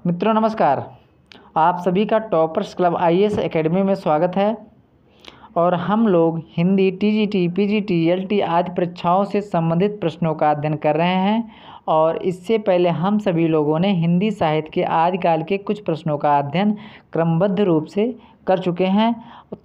मित्रों नमस्कार। आप सभी का टॉपर्स क्लब आईएएस एकेडमी में स्वागत है। और हम लोग हिंदी, टीजीटी, पीजीटी, एलटी आदि परीक्षाओं से संबंधित प्रश्नों का अध्ययन कर रहे हैं। और इससे पहले हम सभी लोगों ने हिंदी साहित्य के आदिकाल के कुछ प्रश्नों का अध्ययन क्रमबद्ध रूप से कर चुके हैं।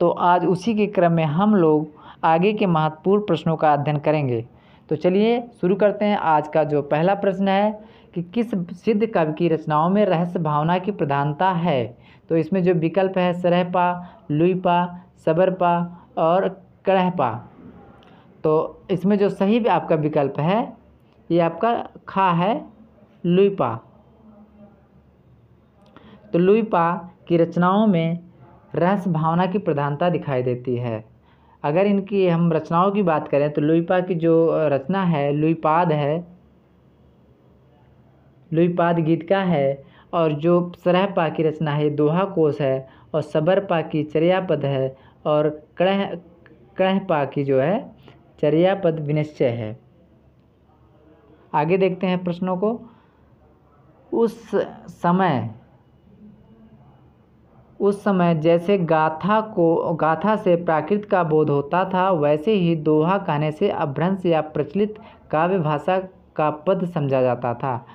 तो आज उसी के क्रम में हम लोग आगे के महत्वपूर्ण प्रश्नों का अध्ययन करेंगे। तो चलिए शुरू करते हैं। आज का जो पहला प्रश्न है कि किस सिद्ध कवि की रचनाओं में रहस्य भावना की प्रधानता है। तो इसमें जो विकल्प है सरहपा, लुईपा, सबरपा और कड़हपा। तो इसमें जो सही भी आपका विकल्प है ये आपका खा है, लुईपा। तो लुईपा की रचनाओं में रहस्य भावना की प्रधानता दिखाई देती है। अगर इनकी हम रचनाओं की बात करें तो लुईपा की जो रचना है लुईपाद है, लुईपाद गीत का है। और जो सरहपा की रचना है दोहा कोश है। और सबरपा की चर्यापद है। और कड़हपा की जो है चर्यापद विनिश्चय है। आगे देखते हैं प्रश्नों को। उस समय जैसे गाथा से प्राकृत का बोध होता था, वैसे ही दोहा कहने से अपभ्रंश या प्रचलित काव्य भाषा का पद समझा जाता था।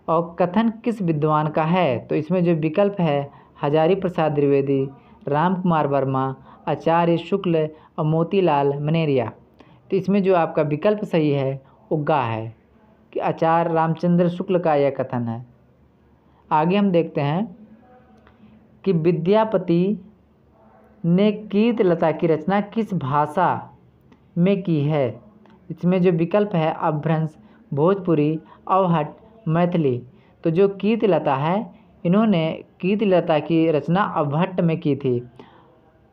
और कथन किस विद्वान का है। तो इसमें जो विकल्प है हजारी प्रसाद द्विवेदी, राम कुमार वर्मा, आचार्य शुक्ल और मोतीलाल मनेरिया। तो इसमें जो आपका विकल्प सही है वो गा है कि आचार्य रामचंद्र शुक्ल का यह कथन है। आगे हम देखते हैं कि विद्यापति ने कीर्तलता की रचना किस भाषा में की है। इसमें जो विकल्प है अपभ्रंश, भोजपुरी, अवहट, मैथिली। तो जो कीर्तलता है इन्होंने कीर्तलता की रचना अवहट्ट में की थी।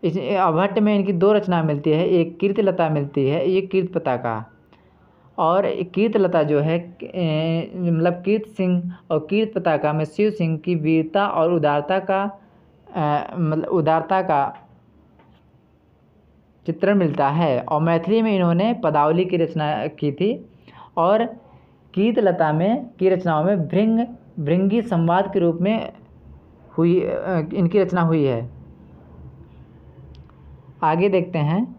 इस अवहट्ट में इनकी दो रचना मिलती है, एक कीर्तलता मिलती है, एक कीर्तपताका। और कीर्तलता जो है मतलब कीर्त सिंह और कीर्तपताका में शिव सिंह की वीरता और उदारता का चित्रण मिलता है। और मैथिली में इन्होंने पदावली की रचना की थी। और कीर्तलता में की रचनाओं में भृंगी संवाद के रूप में हुई इनकी रचना हुई है। आगे देखते हैं।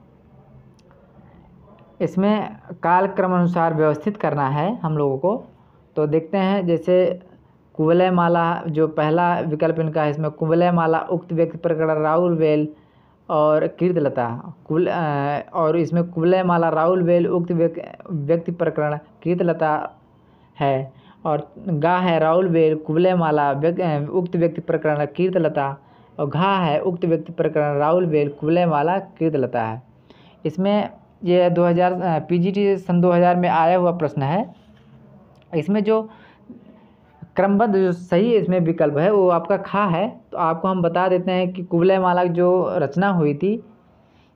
इसमें कालक्रम अनुसार व्यवस्थित करना है हम लोगों को। तो देखते हैं जैसे कुवलय माला जो पहला विकल्प इनका है, इसमें कुवलय माला, उक्त व्यक्ति प्रकरण, राउल वेल और कीर्तलता। और इसमें कुवलय माला, राउल वेल, उक्त व्यक्ति प्रकरण, कीर्तलता है। और गा है राउल वेल, कुवलय माला, उक्त व्यक्ति प्रकरण, कीर्तलता। और घा है उक्त व्यक्ति प्रकरण, राउल वेल, कुवलय माला, कीर्तलता है। इसमें ये 2000 पीजीटी सन 2000 में आया हुआ प्रश्न है। इसमें जो क्रमबद्ध जो सही इसमें विकल्प है वो आपका खा है। तो आपको हम बता देते हैं कि कुवलय माला जो रचना हुई थी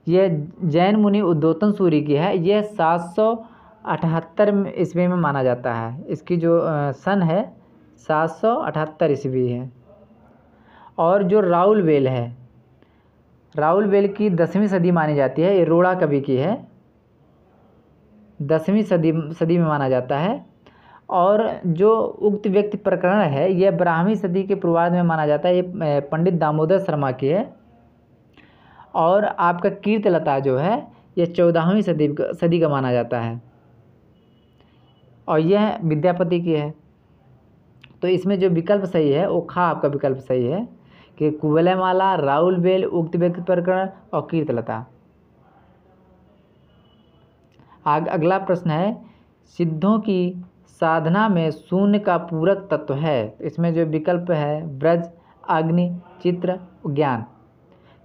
ये जैन मुनि उद्योतन सूरी की है। यह 778 ईस्वी में माना जाता है। इसकी जो सन है 778 ईस्वी है। और जो राउल वेल है, राउल वेल की 10वीं सदी मानी जाती है। ये रोड़ा कवि की है, 10वीं सदी में माना जाता है। और जो उक्त व्यक्ति प्रकरण है यह 12वीं सदी के पूर्वार्ध में माना जाता है। ये पंडित दामोदर शर्मा की है। और आपका कीर्तलता जो है यह 14वीं सदी का माना जाता है। और यह विद्यापति की है। तो इसमें जो विकल्प सही है वो खा आपका विकल्प सही है कि कुवलय माला, राउल वेल, उक्त व्यक्ति प्रकरण और कीर्तलता। अगला प्रश्न है सिद्धों की साधना में शून्य का पूरक तत्व है। इसमें जो विकल्प है ब्रज, अग्नि, चित्र, ज्ञान।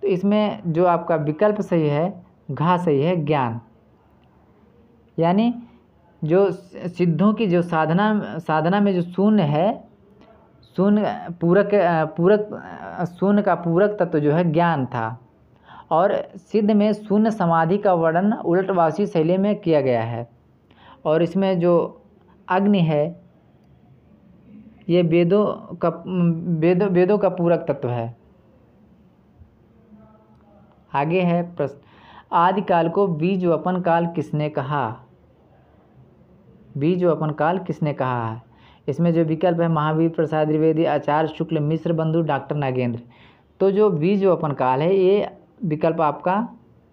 तो इसमें जो आपका विकल्प सही है घा सही है, ज्ञान। यानी जो सिद्धों की जो साधना में जो शून्य है, शून्य का पूरक तत्व जो है ज्ञान था। और सिद्ध में शून्य समाधि का वर्णन उलटवासी शैली में किया गया है। और इसमें जो अग्नि है ये वेदों का पूरक तत्व है। आगे है प्रश्न आदिकाल को बीजवपन काल किसने कहा। बीजवपन काल किसने कहा है। इसमें जो विकल्प है महावीर प्रसाद द्विवेदी, आचार्य शुक्ल, मिश्र बंधु, डॉक्टर नागेंद्र। तो जो बीज वपन काल है ये विकल्प आपका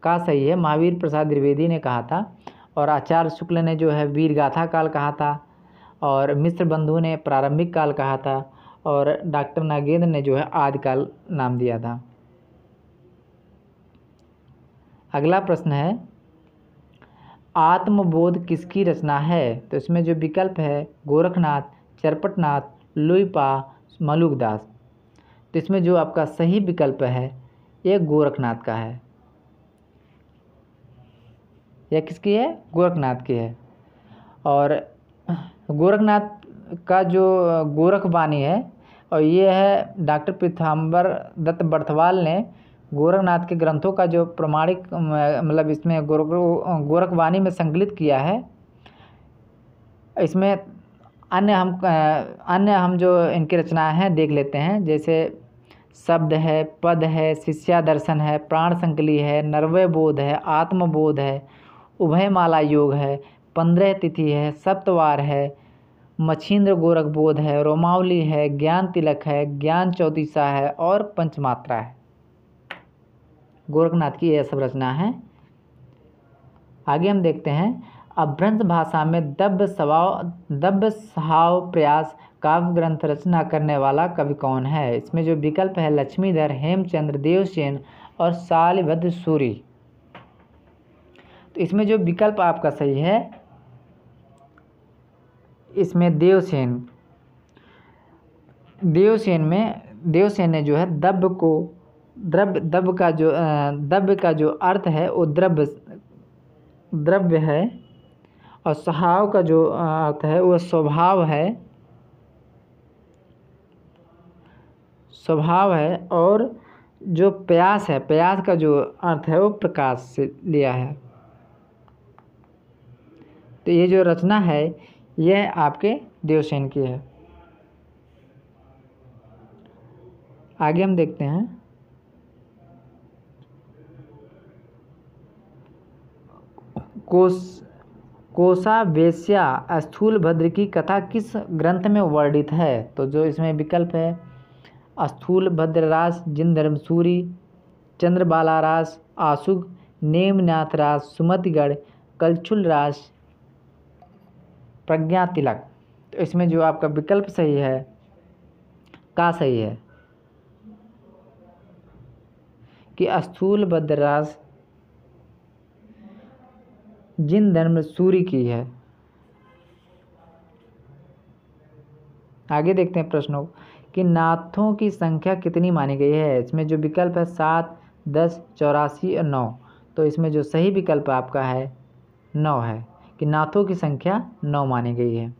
का सही है, महावीर प्रसाद द्विवेदी ने कहा था। और आचार्य शुक्ल ने जो है वीर गाथा काल कहा था, और मिश्र बंधु ने प्रारंभिक काल कहा था, और डॉक्टर नागेंद्र ने जो है आदिकाल नाम दिया था। अगला प्रश्न है आत्मबोध किसकी रचना है? तो इसमें जो विकल्प है गोरखनाथ, चरपटनाथ, लुईपा, मलुकदास। तो इसमें जो आपका सही विकल्प है ये गोरखनाथ का है। यह किसकी है? गोरखनाथ की है। और गोरखनाथ का जो गोरखवाणी है और ये है डॉक्टर पीताम्बर दत्त बर्थवाल ने गोरखनाथ के ग्रंथों का जो प्रमाणिक मतलब इसमें गोरखवाणी में संकलित किया है। इसमें अन्य हम जो इनकी रचनाएं हैं देख लेते हैं, जैसे शब्द है, पद है, शिष्यादर्शन है, प्राण संकली है, नरवय बोध है, आत्मबोध है, उभयमाला योग है, 15 तिथि है, सप्तवार है, मच्छिंद्र गोरख बोध है, रोमावली है, ज्ञान तिलक है, ज्ञान चौतीसा है और पंचमात्रा है। गोरखनाथ की यह सब रचना है। आगे हम देखते हैं अपभ्रंश भाषा में दब्ब सहाव प्रयास काव्य ग्रंथ रचना करने वाला कवि कौन है? इसमें जो विकल्प है लक्ष्मीधर, हेमचंद्र, देवसेन और शालिभद्र सूरी। तो इसमें जो विकल्प आपका सही है इसमें देवसेन ने जो है दब्ब का जो अर्थ है वो द्रव्य है, और सहाव का जो अर्थ है वो स्वभाव है, और जो प्यास है, प्यास का जो अर्थ है वो प्रकाश से लिया है। तो ये जो रचना है यह आपके देवसेन की है। आगे हम देखते हैं कोसा वेश्या स्थूलभद्र की कथा किस ग्रंथ में वर्णित है? तो जो इसमें विकल्प है स्थूलभद्ररास, जिनधर्मसूरी, चंद्रबालारास, आशुग, नेमनाथरास, सुमतिगढ़, कलचुलरास, प्रज्ञा तिलक। तो इसमें जो आपका विकल्प सही है का सही है कि स्थूलभद्ररास जिनधर्मसूरी की है। आगे देखते हैं प्रश्नों कि नाथों की संख्या कितनी मानी गई है? इसमें जो विकल्प है 7, 10, 84 और 9। तो इसमें जो सही विकल्प आपका है 9 है कि नाथों की संख्या 9 मानी गई है।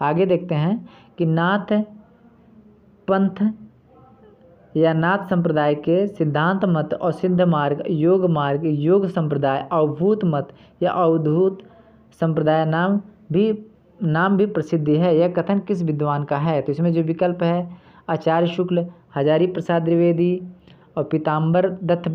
आगे देखते हैं कि नाथ पंथ या नाथ संप्रदाय के सिद्धांत मत और सिद्ध मार्ग, योग संप्रदाय, अवभूत मत या अवधूत संप्रदाय नाम भी प्रसिद्धि है। यह कथन किस विद्वान का है? तो इसमें जो विकल्प है आचार्य शुक्ल, हजारी प्रसाद द्विवेदी और पीताम्बर दत्त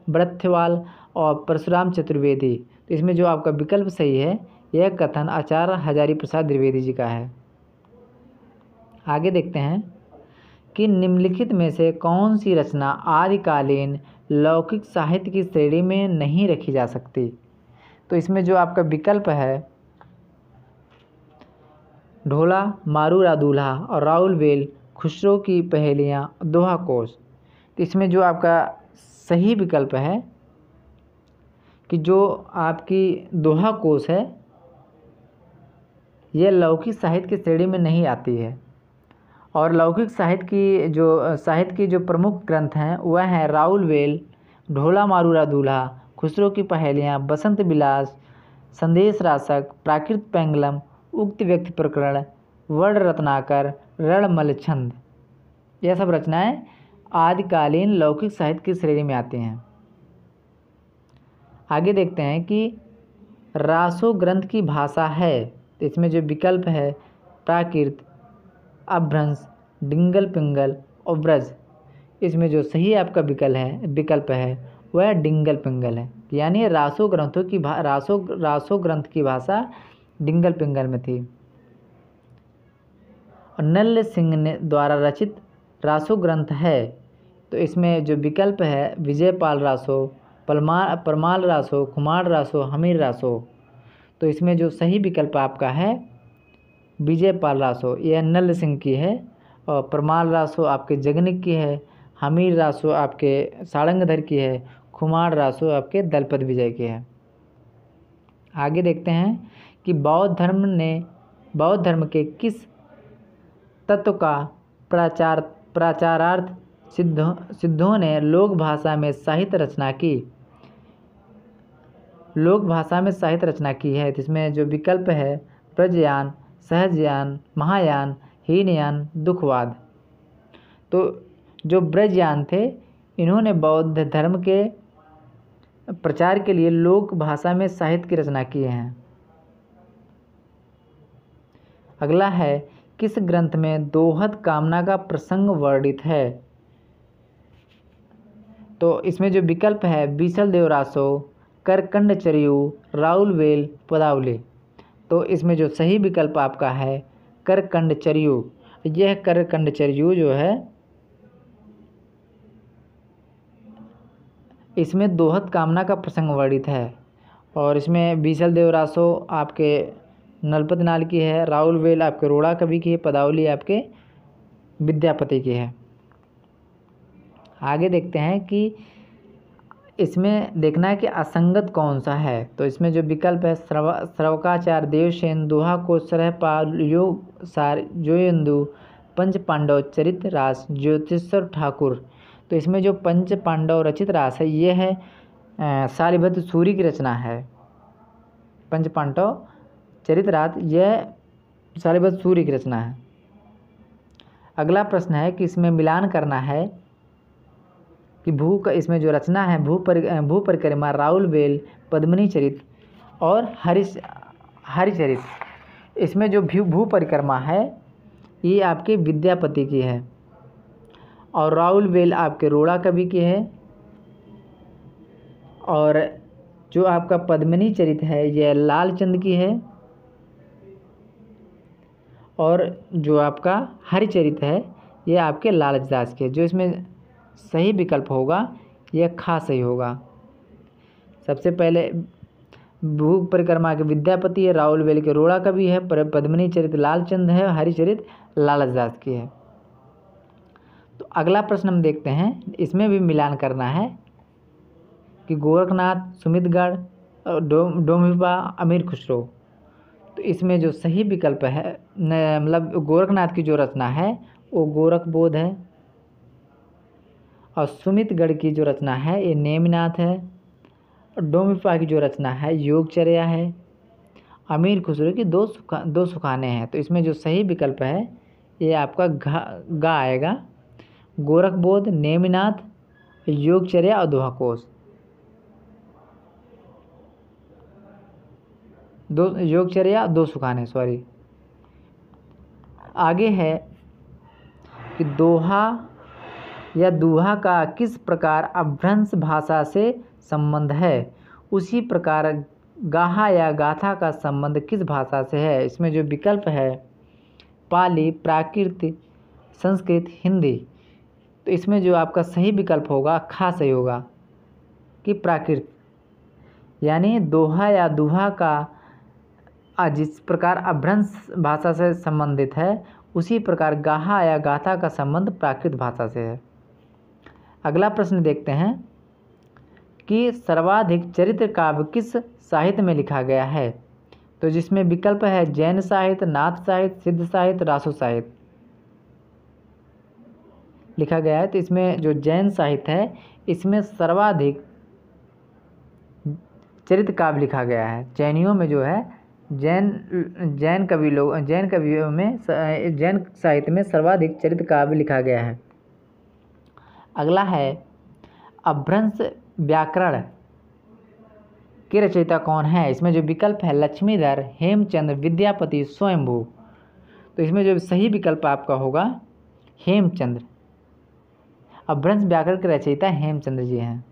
बड़थवाल और परशुराम चतुर्वेदी। तो इसमें जो आपका विकल्प सही है यह कथन आचार्य हजारी प्रसाद द्विवेदी जी का है। आगे देखते हैं कि निम्नलिखित में से कौन सी रचना आदिकालीन लौकिक साहित्य की श्रेणी में नहीं रखी जा सकती? तो इसमें जो आपका विकल्प है ढोला, मारूरा दूल्हा और राउल वेल, खुसरो की पहेलियाँ, दोहा कोश। तो इसमें जो आपका सही विकल्प है कि जो आपकी दोहा कोश है यह लौकिक साहित्य की श्रेणी में नहीं आती है। और लौकिक साहित्य की जो प्रमुख ग्रंथ हैं वह हैं राउल वेल, ढोला मारूरा दूल्हा, खुसरो की पहेलियाँ, बसंत विलास, संदेश रासक, प्राकृत पेंगलम, उक्त व्यक्ति प्रकरण, वर्ण रत्नाकर, रणमल छंद। यह सब रचनाएं आदिकालीन लौकिक साहित्य की श्रेणी में आती हैं। आगे देखते हैं कि रासो ग्रंथ की भाषा है। तो इसमें जो विकल्प है प्राकृत, अपभ्रंश, डिंगल पिंगल और ब्रज। इसमें जो सही आपका विकल्प है वह डिंगल पिंगल है, यानी रासो ग्रंथ की भाषा डिंगल पिंगल में थी। और नल्ल सिंह ने द्वारा रचित रासो ग्रंथ है। तो इसमें जो विकल्प है विजयपाल रासो, परमाल रासो, खुमार रासो, हमीर रासो। तो इसमें जो सही विकल्प आपका है विजयपाल रासो, यह नल्ल सिंह की है। और परमाल रासो आपके जगनिक की है, हमीर रासो आपके सारंगधर की है, खुमार रासो आपके दलपत विजय की है। आगे देखते हैं कि बौद्ध धर्म के किस तत्व का प्रचारार्थ सिद्धों ने लोक भाषा में साहित्य रचना की। लोक भाषा में साहित्य रचना की है। इसमें जो विकल्प है ब्रजयान, सहजयान, महायान, हीनयान, दुखवाद। तो जो ब्रजयान थे इन्होंने बौद्ध धर्म के प्रचार के लिए लोक भाषा में साहित्य की रचना की है। अगला है किस ग्रंथ में दोहद कामना का प्रसंग वर्णित है। तो इसमें जो विकल्प है बीसल देव रासो, करकंड चरियु, राउलवेल, पदावली। तो इसमें जो सही विकल्प आपका है करकंड चरियु। यह करकंड चरियु जो है इसमें दोहद कामना का प्रसंग वर्णित है। और इसमें बीसल देव रासो आपके नलपत नाल की है, राउलवेल आपके रोड़ा कवि की है, पदावली आपके विद्यापति की है। आगे देखते हैं कि इसमें देखना है कि असंगत कौन सा है। तो इसमें जो विकल्प है श्रवकाचार्य, देवसेन, दोहा को सरहपाल, योग सार, जोयंदु, पंच पांडव चरित रास, ज्योतिषर ठाकुर। तो इसमें जो पंच पांडव रचित रास है ये है शालिभद्र सूरी की रचना है। पंच पांडव चरित रास यह शालिभद्र सूरी की रचना है। अगला प्रश्न है कि इसमें मिलान करना है कि इसमें जो रचना है भू परिक्रमा, राउलवेल, पद्मिनी चरित और हरिचरित। इसमें जो भू परिक्रमा है ये आपके विद्यापति की है और राउलवेल आपके रोड़ा कवि की है। और जो आपका पद्मिनी चरित है यह लालचंद की है। और जो आपका हरिचरित है ये आपके लालचदास के। जो इसमें सही विकल्प होगा यह खा सही होगा। सबसे पहले भू परिक्रमा के विद्यापति है, राउलवेल के रोड़ा कवि है, पद्मिनी चरित लालचंद है, हरिचरित लालचदास की है। तो अगला प्रश्न हम देखते हैं, इसमें भी मिलान करना है कि गोरखनाथ, सुमितगढ़, डोमिबा, अमीर खुसरो। तो इसमें जो सही विकल्प है मतलब गोरखनाथ की जो रचना है वो गोरखबोध है और सुमितगढ़ की जो रचना है ये नेमिनाथ है। डोमिपा की जो रचना है योगचर्या है। अमीर खुसरो की दो सुखाने हैं। तो इसमें जो सही विकल्प है ये आपका गा आएगा। गोरखबोध, नेमिनाथ, योगचर्या और दोहाकोश। योगचर्या दो सुखाने सॉरी। आगे है कि दोहा या दूहा का किस प्रकार अपभ्रंश भाषा से संबंध है। उसी प्रकार गाहा या गाथा का संबंध किस भाषा से है। इसमें जो विकल्प है पाली, प्राकृत, संस्कृत, हिंदी। तो इसमें जो आपका सही विकल्प होगा खा सही होगा कि प्राकृत। यानी दोहा या दूहा का जिस प्रकार अपभ्रंश भाषा से संबंधित है उसी प्रकार गाहा या गाथा का संबंध प्राकृत भाषा से है। अगला प्रश्न देखते हैं कि सर्वाधिक चरित्र काव्य किस साहित्य में लिखा गया है। तो जिसमें विकल्प है जैन साहित्य, नाथ साहित्य, सिद्ध साहित्य, रासो साहित्य लिखा गया है। तो इसमें जो जैन साहित्य है इसमें सर्वाधिक चरित्र काव्य लिखा गया है। जैनियों में जो है जैन कवियों में जैन साहित्य में सर्वाधिक चरित्र काव्य लिखा गया है। अगला है अपभ्रंश व्याकरण के रचयिता कौन है। इसमें जो विकल्प है लक्ष्मीधर, हेमचंद्र, विद्यापति, स्वयंभू। तो इसमें जो सही विकल्प आपका होगा हेमचंद्र। अपभ्रंश व्याकरण के रचयिता हेमचंद्र जी हैं।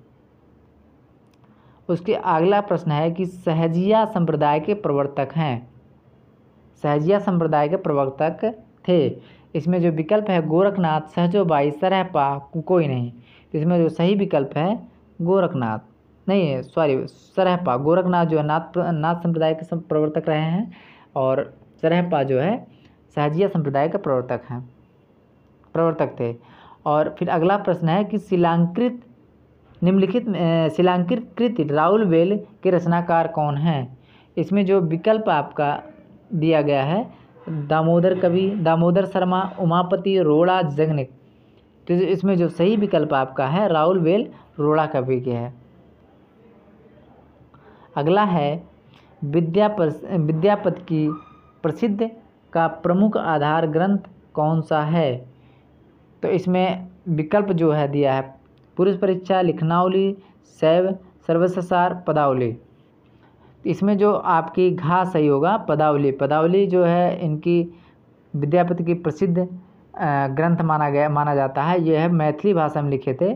उसके अगला प्रश्न है कि सहजिया संप्रदाय के प्रवर्तक हैं। सहजिया संप्रदाय के प्रवर्तक थे। इसमें जो विकल्प है गोरखनाथ, सहजोबाई, सरहपा, कोई नहीं। तो इसमें जो सही विकल्प है गोरखनाथ, नहीं है सॉरी सरहपा। गोरखनाथ जो है नाथ संप्रदाय के प्रवर्तक रहे हैं और सरहपा जो है सहजिया संप्रदाय का प्रवर्तक थे। और फिर अगला प्रश्न है कि शिलांकित कृति राउलवेल के रचनाकार कौन हैं? इसमें जो विकल्प आपका दिया गया है दामोदर कवि, दामोदर शर्मा, उमापति, रोड़ा, जगनिक। तो इसमें जो सही विकल्प आपका है राउलवेल रोड़ा कवि के है। अगला है विद्यापति की प्रसिद्ध का प्रमुख आधार ग्रंथ कौन सा है? तो इसमें विकल्प जो है दिया है पुरुष परीक्षा, लिखनावली, शैव सर्वसार, पदावली। इसमें जो आपकी घा सही होगा पदावली। पदावली जो है इनकी विद्यापति की प्रसिद्ध ग्रंथ माना जाता है। यह है मैथिली भाषा में लिखे थे।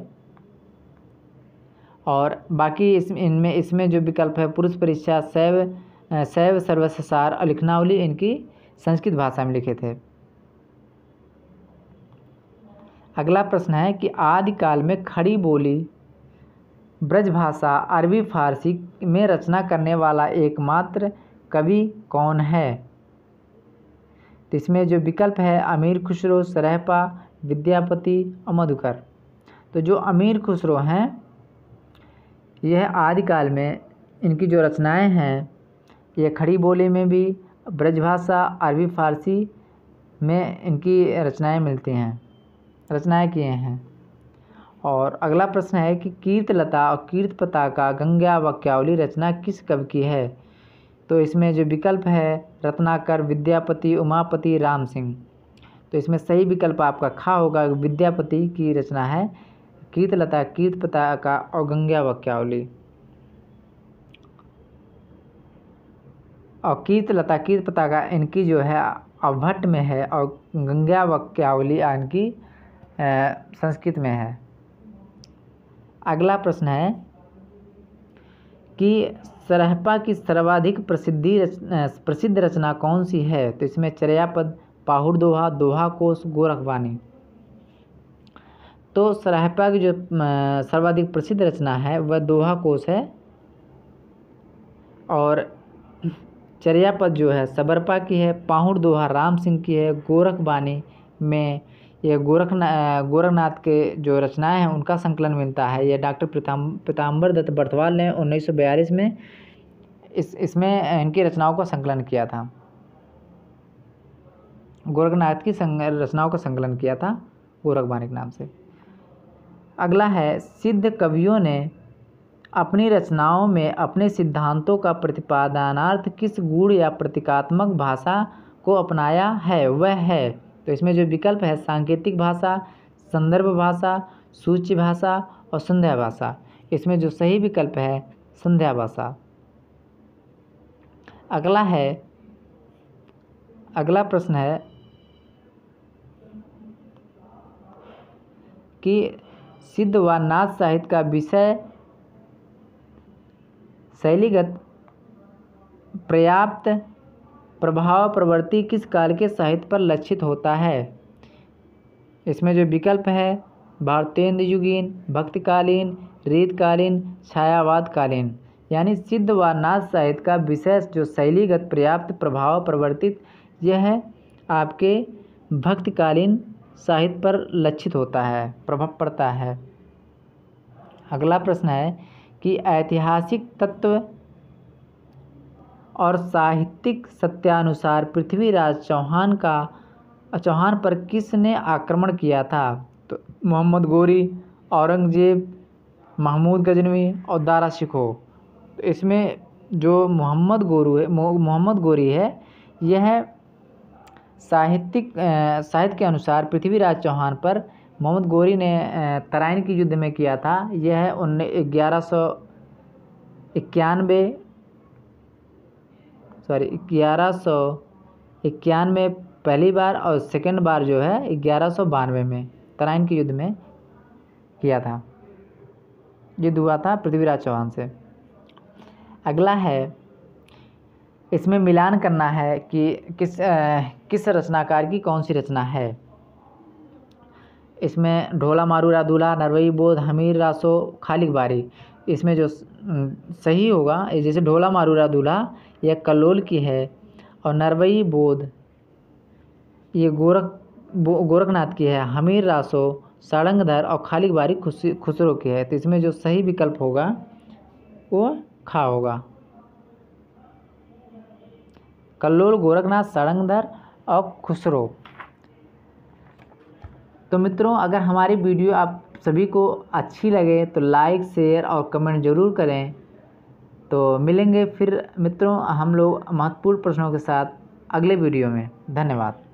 और बाकी इसमें जो विकल्प है पुरुष परीक्षा, शैव सर्वसार और लिखनावली इनकी संस्कृत भाषा में लिखे थे। अगला प्रश्न है कि आदिकाल में खड़ी बोली ब्रजभाषा अरबी फारसी में रचना करने वाला एकमात्र कवि कौन है? तो इसमें जो विकल्प है अमीर खुसरो, सरहपा, विद्यापति और मधुकर। तो जो अमीर खुसरो हैं यह आदिकाल में इनकी जो रचनाएं हैं ये खड़ी बोली में भी, ब्रजभाषा, अरबी फारसी में इनकी रचनाएं किए हैं। और अगला प्रश्न है कि कीर्तलता और कीर्तपताका गंगा वाक्यावली रचना किस कवि की है? तो इसमें जो विकल्प है रत्नाकर, विद्यापति, उमापति, राम सिंह। तो इसमें सही विकल्प आपका खा होगा, विद्यापति की रचना है कीर्तलता, कीर्तपताका और गंगा वाक्यावली। और कीर्तलता, कीर्तपताका इनकी जो है अवभट्ट में है और गंगा वाक्यावली इनकी संस्कृत में है। अगला प्रश्न है कि सरहपा की सर्वाधिक प्रसिद्ध रचना कौन सी है? तो इसमें चर्यापद, पाहुड़ दोहा, दोहा कोश, गोरखवाणी। तो सरहपा की जो सर्वाधिक प्रसिद्ध रचना है वह दोहा कोश है और चर्यापद जो है सबरपा की है, पाहुड़ दोहा राम सिंह की है, गोरखवाणी में यह गोरखनाथ के जो रचनाएं हैं उनका संकलन मिलता है। यह डॉक्टर पीताम्बर दत्त बर्थवाल ने 1942 में इसमें इनकी रचनाओं का संकलन किया था। गोरखनाथ की रचनाओं का संकलन किया था गोरखवाणी के नाम से। अगला है सिद्ध कवियों ने अपनी रचनाओं में अपने सिद्धांतों का प्रतिपादनार्थ किस गूढ़ या प्रतीकात्मक भाषा को अपनाया है? वह है। तो इसमें जो विकल्प है सांकेतिक भाषा, संदर्भ भाषा, सूच्य भाषा और संध्या भाषा। इसमें जो सही विकल्प है संध्या भाषा। अगला प्रश्न है कि सिद्ध व नाथ साहित्य का विषय शैलीगत पर्याप्त प्रभाव प्रवृत्ति किस काल के साहित्य पर लक्षित होता है? इसमें जो विकल्प है भारतेंद्र युगीन, भक्तिकालीन, रीतकालीन, छायावादकालीन। यानी सिद्ध व नाथ साहित्य का विषय जो शैलीगत पर्याप्त प्रभाव प्रवर्तित यह है आपके भक्तिकालीन साहित्य पर लक्षित होता है, प्रभाव पड़ता है। अगला प्रश्न है कि ऐतिहासिक तत्व और साहित्यिक सत्यानुसार पृथ्वीराज चौहान पर किसने आक्रमण किया था? तो मोहम्मद गोरी, औरंगजेब, महमूद गजनवी और दारा शिकोह। तो इसमें जो मोहम्मद गोरी है यह साहित्य के अनुसार पृथ्वीराज चौहान पर मोहम्मद गोरी ने तराइन के युद्ध में किया था। यह 1191 पहली बार और सेकेंड बार जो है 1192 में तराइन के युद्ध में किया था। युद्ध हुआ था पृथ्वीराज चौहान से। अगला है इसमें मिलान करना है कि किस रचनाकार की कौन सी रचना है। इसमें ढोला मारूरा दूल्हा, नरवई बोध, हमीर रासो, खालिक बारी। इसमें जो सही होगा, जैसे ढोला मारूरा दूल्हा यह कल्लोल की है और नरवई बोध ये गोरखनाथ की है, हमीर रासो सारंगधर और खालिक बारी खुसरो की है। तो इसमें जो सही विकल्प होगा वो खा होगा, कल्लोल, गोरखनाथ, सारंगधर और खुसरो। तो मित्रों, अगर हमारी वीडियो आप सभी को अच्छी लगे तो लाइक, शेयर और कमेंट ज़रूर करें। तो मिलेंगे फिर मित्रों हम लोग महत्वपूर्ण प्रश्नों के साथ अगले वीडियो में। धन्यवाद।